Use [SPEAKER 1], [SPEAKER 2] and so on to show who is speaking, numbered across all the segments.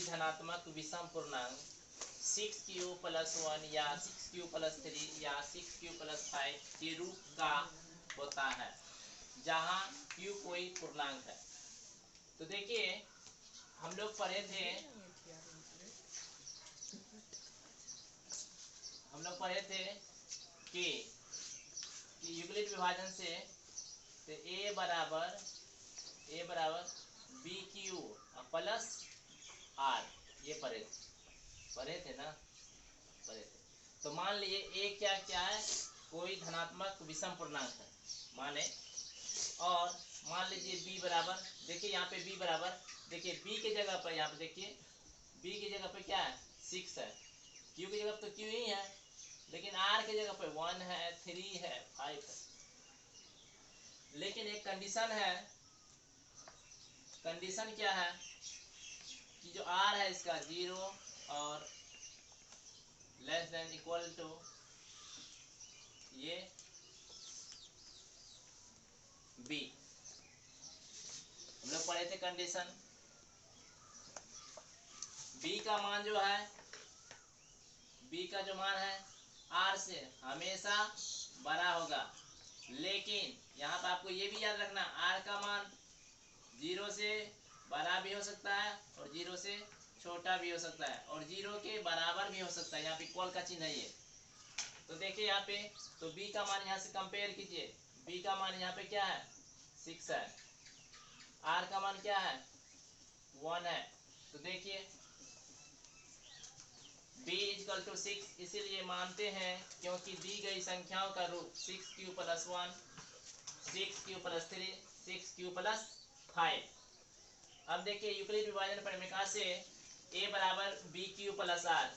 [SPEAKER 1] धनात्मक विषम पूर्णांक 6q + 1 या 6q + 3 या 6q + 5 के रूप का होता है, जहां q कोई पूर्णांक है। तो देखिए हम लोग पढ़े थे कि यूक्लिड विभाजन से a बराबर BQ प्लस R, ये पढ़े थे ना। तो मान लीजिए a क्या है, कोई धनात्मक विषम पूर्णांक है माने, और मान लीजिए b बराबर, देखिए यहाँ पे b बराबर, देखिए b की जगह पर, यहाँ पे देखिए b की जगह पे क्या है 6 है, q की जगह पर तो q ही है, लेकिन r की जगह पे 1 है, 3 है, 5 है। लेकिन एक कंडीशन है, कंडीशन क्या है कि जो r है इसका 0 और लेस देन इक्वल टू ये b। हम लोग पढ़े थे कंडीशन, b का मान जो है, b का जो मान है r से हमेशा बड़ा होगा, लेकिन यहाँ पर आपको ये भी याद रखना r का मान 0 से बड़ा भी हो सकता है और 0 से छोटा भी हो सकता है और 0 के बराबर भी हो सकता है। यहाँ पे इक्वल का चिन्ह है ये। तो देखिए यहाँ पे, तो b का मान यहाँ से कंपेयर कीजिए, b का मान यहाँ पे क्या है 6 है, r का मान क्या है 1 है। तो देखिए b = 6 इसीलिए मानते हैं क्योंकि दी गई संख्याओं का रूप 6q + 1, 6q + 3, 6q + 5। अब देखिए यूक्लिड विभाजन परिमेय से a बराबर BQ + R,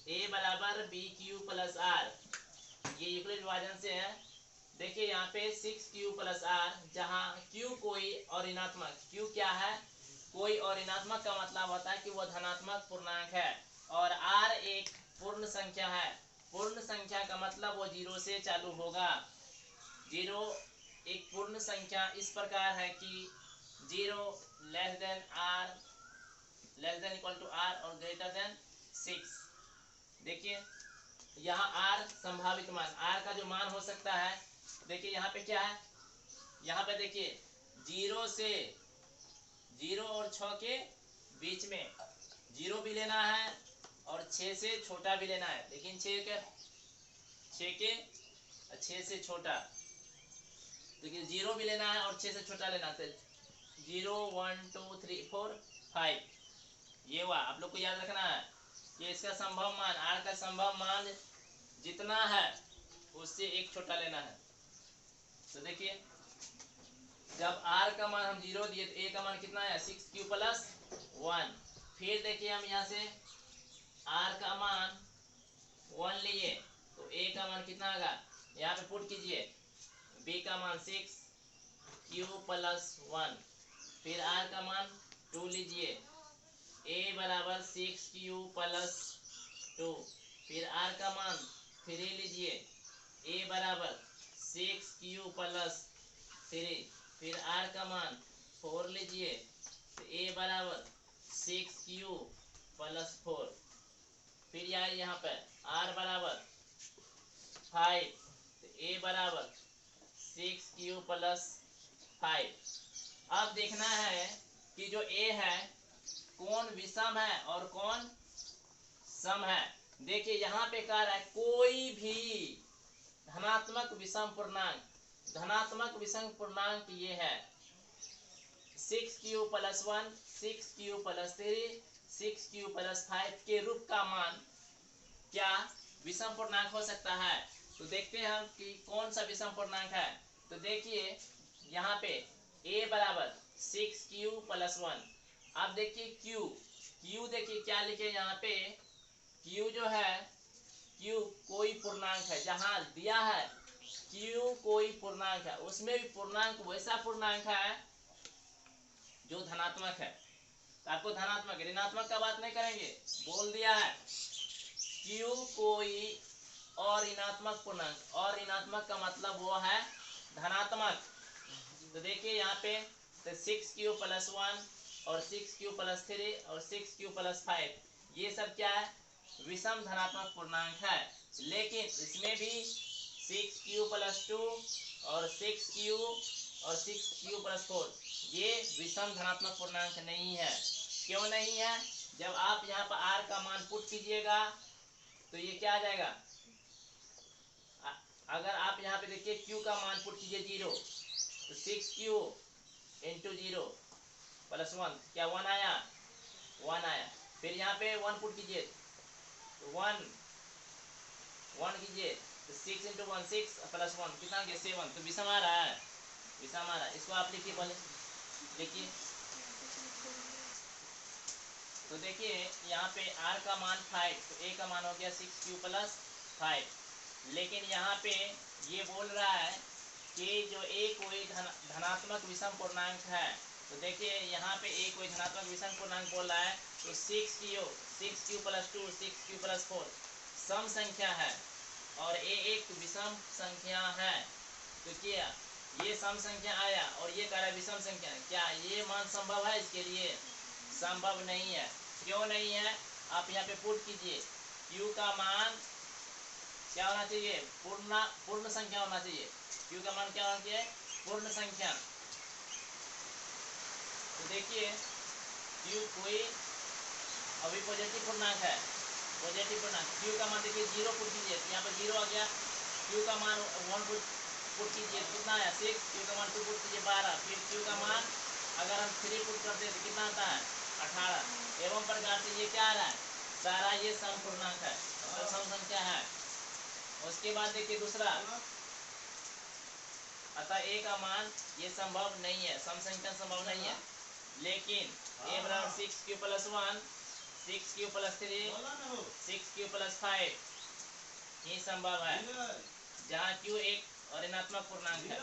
[SPEAKER 1] a बराबर BQ + R, ये यूक्लिड विभाजन से है। देखिए यहाँ पे 6q + R, जहाँ q कोई और ऋणात्मक, q क्या है कोई और ऋणात्मक का मतलब होता है कि वह धनात्मक पूर्णांक है, और r एक पूर्ण संख्या है। पूर्ण संख्या का मतलब वो 0 से चालू होगा। 0 एक पूर्ण संख्या इस प्रकार है कि 0 less than equal to r और ग्रेटर देन 6। देखिए यहाँ r संभावित मान, r का जो मान हो सकता है, देखिए यहाँ पे क्या है, यहाँ पे देखिए 0 और 6 के बीच में 0 भी लेना है और 6 से छोटा भी लेना है, लेकिन 6 से छोटा, देखिए 0 भी लेना है और 6 से छोटा लेना है। 0 1 2 3 4 5, ये हुआ। आप लोग को याद रखना है कि इसका संभव मान, r का संभव मान जितना है उससे एक छोटा लेना है। तो देखिए जब r का मान हम 0 दिए तो a का मान कितना है 6q + 1। फिर देखिए हम यहाँ से r का मान 1 लिए तो a का मान कितना होगा, यहाँ पे पुट कीजिए, b का मान 6q + 1, फिर r का मान 2 लीजिए, a बराबर 6q + 2, फिर r का मान 3 लीजिए, a बराबर 6q + 3, फिर r का मान 4 लीजिए तो a बराबर 6q + 4, फिर यहाँ पर r बराबर 5 तो a बराबर 6q + 5। अब देखना है कि जो a है कौन विषम है और कौन सम है। देखिए यहाँ पे कह रहा है कोई भी धनात्मक विषम पूर्णांक, धनात्मक विषम पूर्णांक ये है 6q + 1, 6q + 3, 6q + 5 के रूप का मान क्या विषम पूर्णांक हो सकता है। तो देखते हैं हम कि कौन सा विषम पूर्णांक है। तो देखिए यहाँ पे a बराबर 6q + 1। अब देखिए q देखिए क्या लिखे यहाँ पे, q जो है q कोई पूर्णांक है, जहां दिया है q कोई पूर्णांक है, उसमें भी पूर्णांक वैसा पूर्णांक है जो धनात्मक है। तो आपको धनात्मक ऋणात्मक का बात नहीं करेंगे, बोल दिया है q कोई और ऋणात्मक पूर्णांक, और ऋणात्मक का मतलब वो है धनात्मक। तो देखिए यहाँ पे तो 6q + 1 और 6q प्लस 3 और 6q प्लस 5 ये सब क्या है, विषम धनात्मक पूर्णांक है। लेकिन इसमें भी 6q प्लस 2 और 6q और 6q प्लस 4 ये विषम धनात्मक पूर्णांक नहीं है। क्यों नहीं है? जब आप यहाँ पर r का मान पुट कीजिएगा तो ये क्या आ जाएगा, अगर आप यहाँ पे देखिए q का मान पुट कीजिए 0 तो 6q इंटू 0 प्लस 1 क्या 1 आया, 1 आया। फिर यहाँ पे 1 पुट कीजिए तो 1 कीजिए तो 6 इंटू 1 6 प्लस 1 कितना गया 7, तो विषम आ रहा है, विषम आ रहा है। इसको आप लिखिए, पहले देखिए तो देखिए यहाँ पे r का मान 5 तो a का मान हो गया 6q प्लस 5। लेकिन यहाँ पे ये बोल रहा है कि जो a कोई धनात्मक विषम पूर्णांक है, तो देखिए यहाँ पे a कोई धनात्मक विषम पूर्णांक बोल रहा है तो 6q प्लस 2 6q प्लस 4 सम संख्या है और a एक विषम संख्या है। तो क्या ये सम संख्या आया और ये कह रहा है विषम संख्या, क्या ये मान संभव है? इसके लिए संभव नहीं है। क्यों नहीं है? आप यहाँ पे पुट कीजिए q का मान क्या होना चाहिए, पूर्ण संख्या होना चाहिए। q का मान क्या होना चाहिए, पूर्ण संख्या। तो देखिए q कोई अभी पॉजिटिव पूर्णांक है, पॉजिटिव पूर्णांक q का मान देखिए 0 पुट कीजिए, यहाँ पर 0 आ गया। q का मान 1 पुट कीजिए, कितना आया 6, q का मान 2 पुट कीजिए 12, फिर q का मान अगर हम 3 पुट करते हैं तो कितना आता है 18। एवं प्रकार से ये क्या आ रहा है, सारा ये सम पूर्णांक है, तो सम संख्या है। उसके बाद देखिए दूसरा, अतः a का मान ये संभव नहीं है, सम संख्या संभव नहीं है। लेकिन a बराबर 6q plus 1 6q plus 3 6q plus 5 ये संभव है, जहाँ q एक ऋणात्मक पूर्णांक है।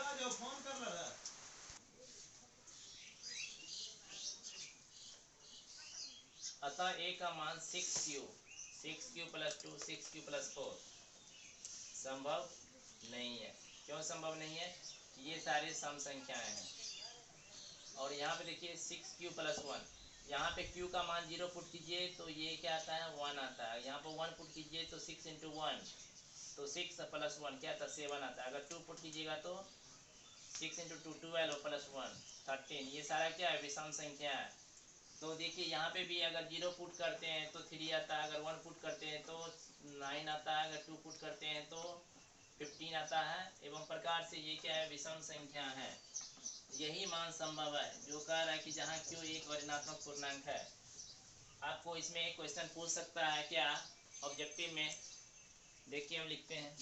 [SPEAKER 1] अतः a का मान 6q प्लस 2 6q प्लस 4 संभव नहीं है। क्यों संभव नहीं है? ये सारे सम संख्याएं हैं। और यहाँ पे देखिए 6q प्लस 1, यहाँ पे q का मान 0 पुट कीजिए तो ये क्या आता है 1 आता है। यहाँ पर 1 पुट कीजिए तो 6 इंटू 1 तो 6 प्लस 1 क्या आता है 7 आता है। अगर 2 पुट कीजिएगा तो 6 इंटू 2 12 प्लस 1 13। ये सारा क्या है, विषम संख्या है। तो देखिए यहाँ पे भी अगर 0 पुट करते हैं तो 3 आता है, अगर 1 पुट करते हैं तो 9 आता है, अगर 2 पुट करते हैं तो 15 आता है। एवं प्रकार से ये क्या है, विषम संख्या है। यही मान संभव है जो कह रहा है कि जहाँ q एक ऋणात्मक पूर्णांक है। आपको इसमें एक क्वेश्चन पूछ सकता है क्या ऑब्जेक्टिव में, देखिए हम लिखते हैं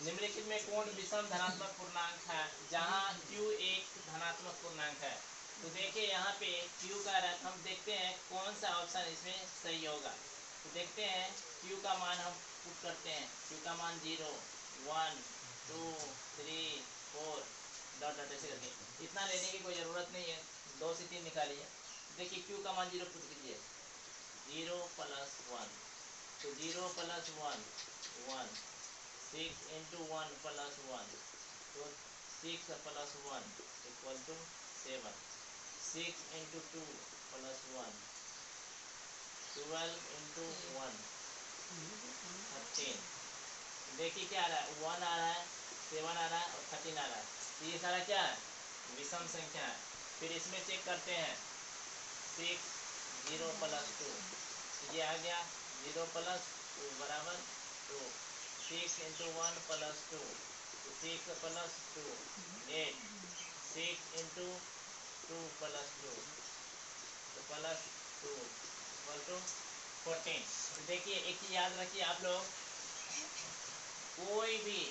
[SPEAKER 1] निम्नलिखित में कौन विषम धनात्मक पूर्णांक है जहाँ q एक धनात्मक पूर्णांक है। तो देखिए यहाँ पे q का रख हम देखते हैं कौन सा ऑप्शन इसमें सही होगा। तो देखते हैं q का मान हम पुट करते हैं, q का मान 0 1 2 3 4 डॉट डॉट ऐसे करके, इतना लेने की कोई ज़रूरत नहीं है, 2 से 3 निकालिए। देखिए q का मान 0 पुट कीजिए 0 प्लस 1 तो 0 प्लस 1 1 6 इंटू 1 प्लस 1 तो 6 plus 1 equal to 7। 6 into 2 plus 1 12 into 1 13। देखिए क्या आ रहा है 1 आ रहा है 7 आ रहा है और 13 आ रहा है। तो ये सारा क्या है, विषम संख्या है। फिर इसमें चेक करते हैं 6 0 प्लस 2 ये आ गया 0 प्लस 2 बराबर 2। 6 इंटू 1 प्लस 2 तो 6 प्लस 2 8। 6 इंटू 2 प्लस 2 तो प्लस 2 इक्वल टू 14। तो देखिए एक चीज याद रखिए आप लोग, कोई भी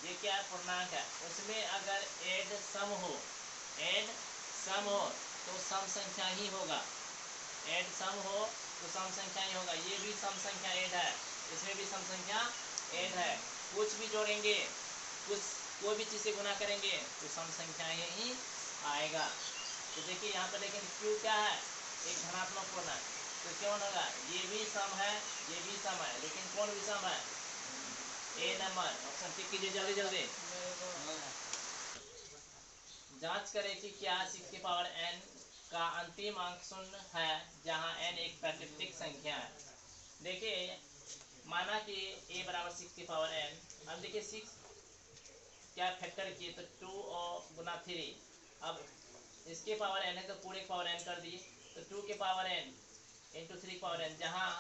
[SPEAKER 1] ये क्या पूर्णांक है उसमें अगर ऐड सम हो तो सम संख्या ही होगा, ऐड सम हो तो सम संख्या ही होगा। ये भी सम संख्या ऐड है, इसमें भी सम संख्या ऐड है। कुछ भी जोड़ेंगे, कुछ कोई भी चीज़ से गुना करेंगे तो सम संख्या ही आएगा। तो देखिए यहाँ पर लेकिन क्यू क्या है, एक धनात्मक पूर्णांक, तो क्यों होगा, ये भी सम है ये भी सम है, लेकिन कौन विषम है, ए नंबर। ऑप्शन टिक कीजिए जल्दी जल्दी। जांच करें कि क्या 6 की पावर n का अंतिम अंक शून्य है जहां n एक प्राकृतिक संख्या है। देखिए माना कि a बराबर 6 की पावर n। अब देखिए 6 क्या फैक्टर किए तो 2 और गुना 3। अब इसके पावर n है तो पूरे पावर n कर दिए तो 2 के power n into 3 power n, जहाँ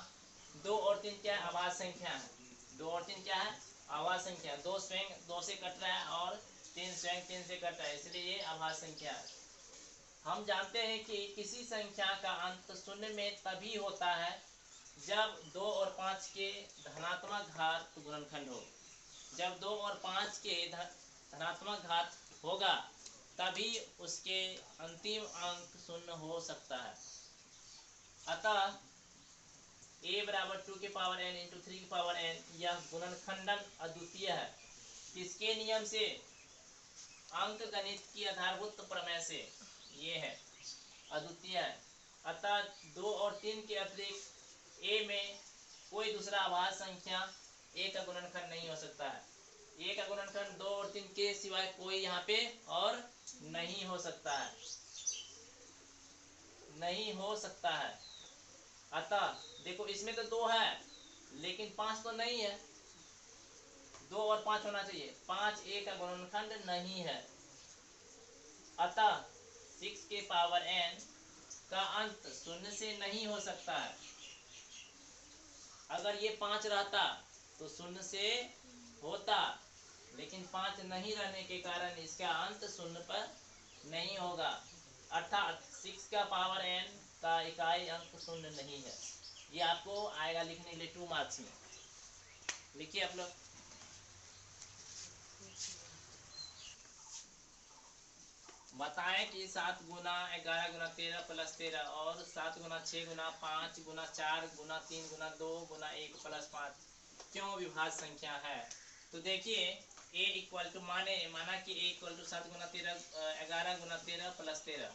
[SPEAKER 1] 2 और 3 क्या है आवाज संख्या है। 2 और 3 क्या है आवाज संख्या। 2 स्वयं 2 से कट रहा है और 3 स्वयं 3 से कट रहा है, इसलिए ये आवाज संख्या है। हम जानते हैं कि किसी संख्या का अंत शून्य में तभी होता है जब 2 और 5 के धनात्मक घात गुणनखंड हो। जब 2 और 5 के धनात्मक घात होगा तभी उसके अंतिम अंक शून्य हो सकता है। अतः a बराबर 2 के पावर n इंटू 3 की पावर n यह गुणनखंडन अद्वितीय है। किसके नियम से? अंक गणित की आधारभूत प्रमेय से। ये है अद्वितीय है। अतः 2 और 3 के अतिरिक्त a में कोई दूसरा आभाज्य संख्या a का गुणनखंड नहीं हो सकता है। a का गुणनखंड 2 और 3 के सिवाय कोई यहाँ पे और नहीं हो सकता है, नहीं हो सकता है। अतः देखो इसमें तो 2 है लेकिन 5 तो नहीं है। 2 और 5 होना चाहिए, 5 a का गुणनखंड नहीं है। अतः 6 के पावर n का अंत शून्य से नहीं हो सकता है। अगर ये 5 रहता तो शून्य से होता, लेकिन 5 नहीं रहने के कारण इसका अंत शून्य पर नहीं होगा। अर्थात 6 का पावर n का इकाई अंक शून्य नहीं है। ये आपको आएगा लिखने के लिए 2 मार्क्स में। लिखिए आप लोग। बताएं कि 7 गुना 11 गुना 13 प्लस 13 और 7 गुना 6 गुना 5 गुना 4 गुना 3 गुना 2 गुना 1 प्लस 5 क्यों विभाज्य संख्या है। तो देखिए a इक्वल टू माना कि a इक्वल टू 7 गुना 13 11 गुना 13 प्लस 13,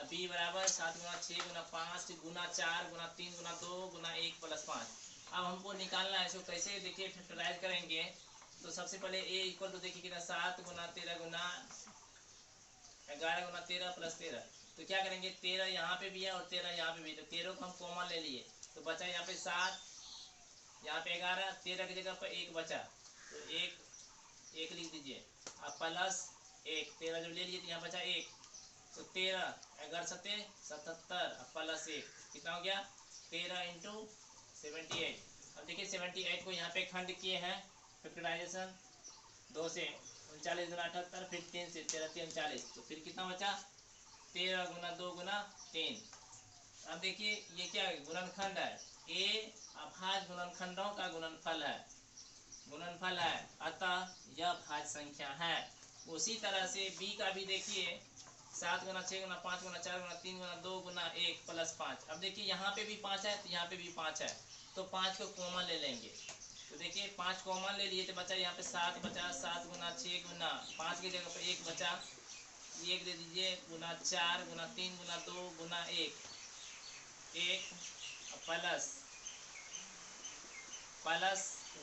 [SPEAKER 1] b बराबर 7 गुना 6 गुना 5 गुना 4 गुना 3 गुना 2 गुना 1 प्लस 5। अब हमको निकालना है इसको कैसे, देखिए फैक्टराइज करेंगे तो सबसे पहले a इक्वल टू देखिए कितना 7 गुना 13 गुना 11 गुना 13 प्लस 13। तो क्या करेंगे 13 यहाँ पे भी है और 13 यहाँ पे भी, तो 13 को हम कॉमन ले लिए तो बचा यहाँ पे 7, यहाँ पे 11, 13 की जगह पर 1 बचा तो 1 लिख दीजिए। अब प्लस 1, 13 जब ले लिए तो यहाँ बचा 1 तो 13 11 सत्ते 77 प्लस 1 कितना हो गया 13 इंटू 78। अब देखिए 78 को यहाँ पे खंड किए हैं फैक्टराइजेशन 2 से 39 गुना 78 फिर 3 से 13 3 39, तो फिर कितना बचा 13 गुना 2 गुना 3। अब देखिए ये क्या है गुणनखंड है, a अभाज्य गुणनखंडों का गुणनफल है, अतः यह भाज्य संख्या है। उसी तरह से b का भी देखिए 7 गुना 6 गुना 5 गुना 4 गुना 3 गुना 2 गुना 1 प्लस 5। अब देखिए यहाँ पे भी 5 है तो यहाँ पे भी 5 है तो 5 को कॉमन ले लेंगे। तो देखिए 5 कॉमन ले लिए तो बचा यहाँ पे 7 बचा, 7 गुना 6 गुना 5 की जगह पर 1 बचा, 1 दे दीजिए गुना 4 गुना 3 गुना 2 गुना 1 प्लस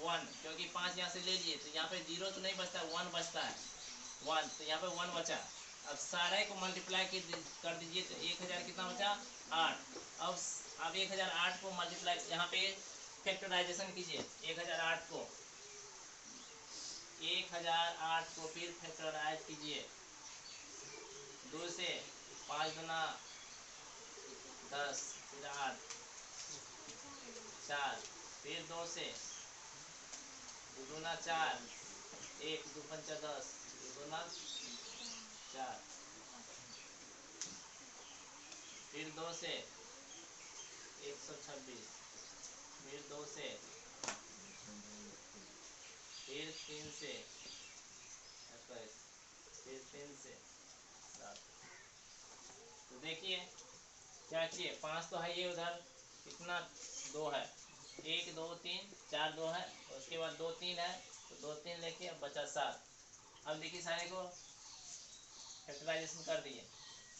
[SPEAKER 1] 1, क्योंकि 5 यहाँ से ले लिए तो यहाँ पे 0 तो नहीं बचता 1 बचता है 1, तो यहाँ पे 1 बचा। अब सारे को मल्टीप्लाई कर दीजिए तो 1000 कितना बचा 8। अब 1008 को मल्टीप्लाई यहाँ पे फैक्टराइजेशन कीजिए 1008 को फिर फैक्टराइज कीजिए 2 से 5 गुना 10 फिर 8 4 फिर 2 से 2 गुना 4 1 2 पंचा 10 2 गुना 4 फिर 2 से 126 फिर 2 से फिर 3 से 21 फिर 3 से 7। तो देखिए क्या किए 5 तो है ये उधर कितना 2 है 1 2 3 4 2 है और उसके बाद 2 3 है तो 2 3 लेके अब बचा 7। अब देखिए सारे को फैक्टराइजेशन कर दिए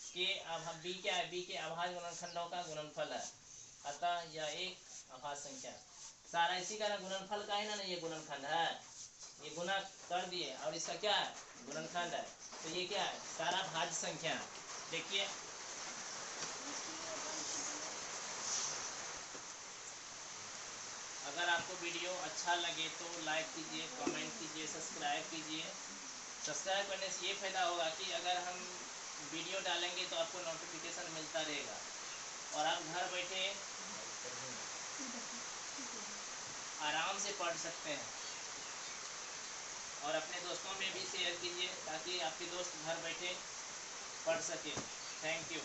[SPEAKER 1] कि अब हम b क्या है, b के अभाज्य गुणनखंडों का गुणनफल है, अतः यह एक अभाज्य संख्या। सारा इसी का ना गुणनफल का है ना, ये गुणनखंड है ये गुना कर दिए और इसका क्या है गुणनखंड है, तो ये क्या है सारा भाज्य संख्या है। देखिए अगर आपको वीडियो अच्छा लगे तो लाइक कीजिए, कमेंट कीजिए, सब्सक्राइब कीजिए। सब्सक्राइब करने से ये फ़ायदा होगा कि अगर हम वीडियो डालेंगे तो आपको नोटिफिकेशन मिलता रहेगा और आप घर बैठे आराम से पढ़ सकते हैं। और अपने दोस्तों में भी शेयर कीजिए ताकि आपके दोस्त घर बैठे पढ़ सके। Thank you.